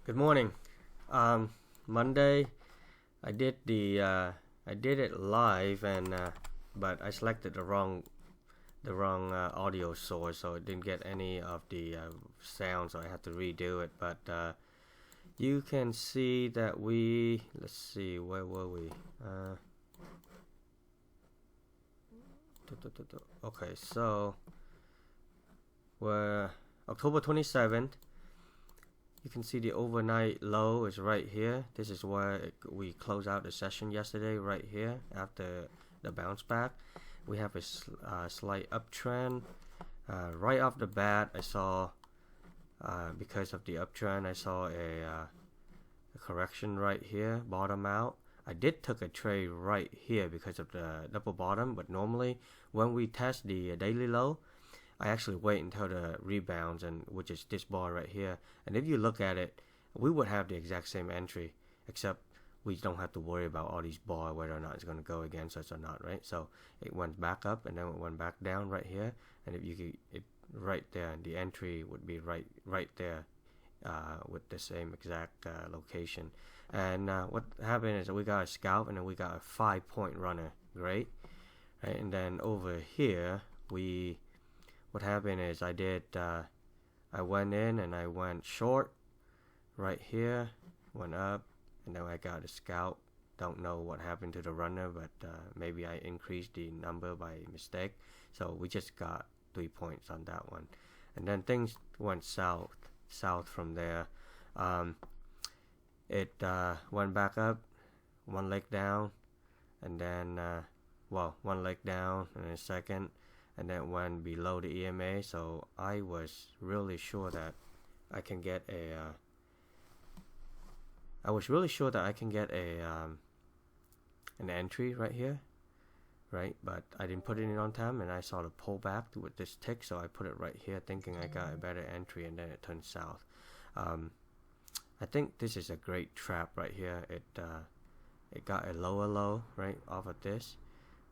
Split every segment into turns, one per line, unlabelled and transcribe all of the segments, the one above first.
Good morning. Monday, I did I did it live, and but I selected the wrong audio source, so it didn't get any of the sound, so I had to redo it. But you can see that let's see, where were we? Okay, so we're October 27th. You can see the overnight low is right here. This is where we close out the session yesterday, right here after the bounce back. We have a slight uptrend. Right off the bat, I saw, because of the uptrend, I saw a correction right here, bottom out. I did took a trade right here because of the double bottom, but normally when we test the daily low, I actually wait until the rebounds, and which is this bar right here. And if you look at it, we would have the exact same entry, except we don't have to worry about all these bars, whether or not it's going to go against us or not, right? So it went back up and then it went back down right here, and if you could, it right there, and the entry would be right there, with the same exact location. And what happened is that we got a scalp, and then we got a 5-point runner, great, right? And then over here what happened is I went in and I went short right here, went up, and then I got a scalp. Don't know what happened to the runner, but maybe I increased the number by mistake, so we just got 3 points on that one. And then things went south from there. It went back up, one leg down, and then one leg down and a second, and then went below the EMA. So I was really sure that I can get a an entry right here, right? But I didn't put it in on time, and I saw the pullback with this tick, so I put it right here thinking I got a better entry, and then it turned south. I think this is a great trap right here. It got a lower low right off of this,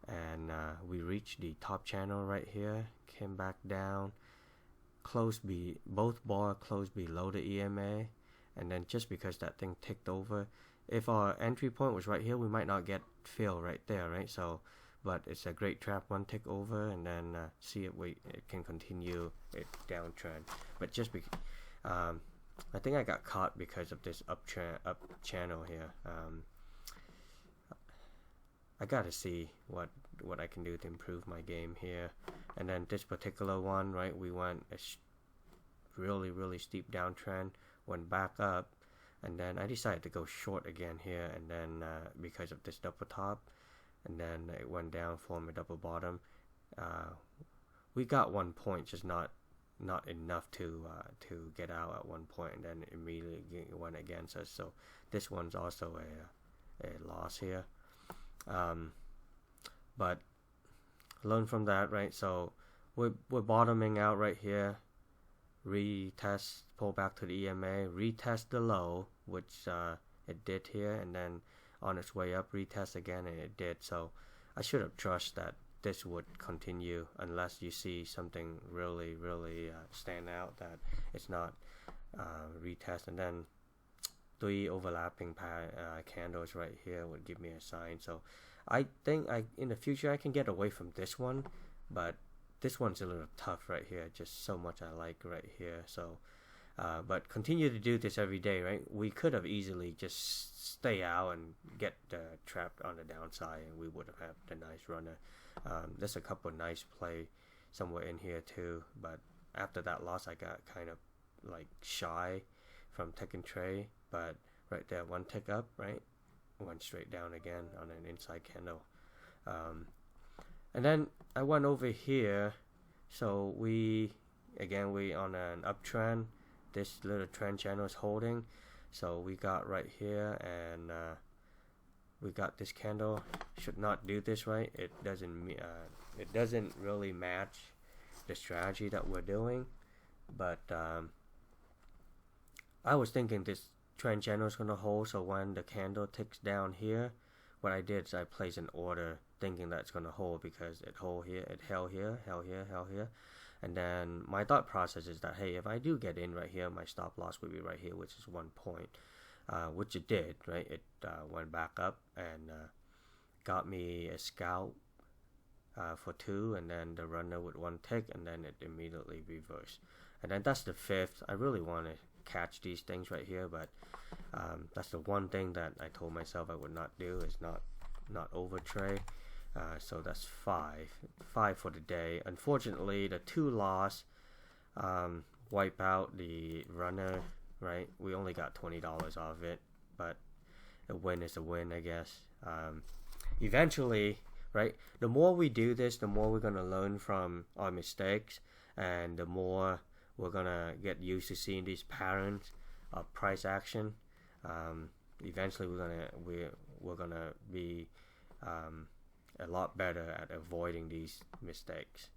and we reached the top channel right here, came back down, both bar closed below the EMA, and then just because that thing ticked over, if our entry point was right here, we might not get fill right there, right? So, but it's a great trap, one tick over, and then see if it can continue its downtrend. But just I think I got caught because of this up channel here. I gotta see what I can do to improve my game here. And then this particular one, right, we went a really steep downtrend, went back up, and then I decided to go short again here, and then because of this double top, and then it went down, formed a double bottom. We got 1 point, just not enough to get out at 1 point, and then immediately went against us. So this one's also a loss here. But learn from that, right? So we're bottoming out right here, retest, pull back to the EMA, retest the low, which it did here, and then on its way up, retest again, and it did. So I should have trusted that this would continue unless you see something really stand out that it's not retest. And then 3 overlapping candles right here would give me a sign. So I think in the future I can get away from this one, but this one's a little tough right here, just so much I like right here. So but continue to do this every day, right? We could have easily just stay out and get trapped on the downside, and we would have had a nice runner. There's a couple nice play somewhere in here too, but after that loss I got kind of like shy from taking trade. But right there, one tick up, right, went straight down again on an inside candle. And then I went over here, so we on an uptrend. This little trend channel is holding, so we got right here, and we got this candle. Should not do this, right? It doesn't really match the strategy that we're doing, but I was thinking this trend channel is gonna hold, so when the candle ticks down here, what I did is I placed an order thinking that's gonna hold, because it held here, And then my thought process is that, hey, if I do get in right here, my stop loss would be right here, which is 1 point, which it did, right? It went back up and got me a scalp for 2, and then the runner with 1 tick, and then it immediately reversed. And then that's the 5th. I really want to catch these things right here, but that's the one thing that I told myself I would not do, is not over trade. So that's 5 for the day. Unfortunately, the 2 loss wipe out the runner, right? We only got $20 off of it, but a win is a win, I guess. Eventually, right, the more we do this, the more we're gonna learn from our mistakes, and the more we're gonna get used to seeing these patterns of price action. Eventually, we're gonna be a lot better at avoiding these mistakes.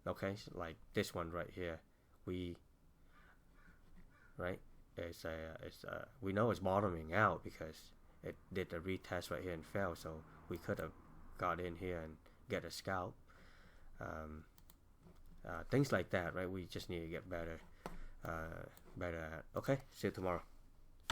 Okay, so like this one right here, we know it's bottoming out because it did a retest right here and fell, so we could have got in here and get a scalp. Things like that, right? We just need to get better at. Okay, see you tomorrow.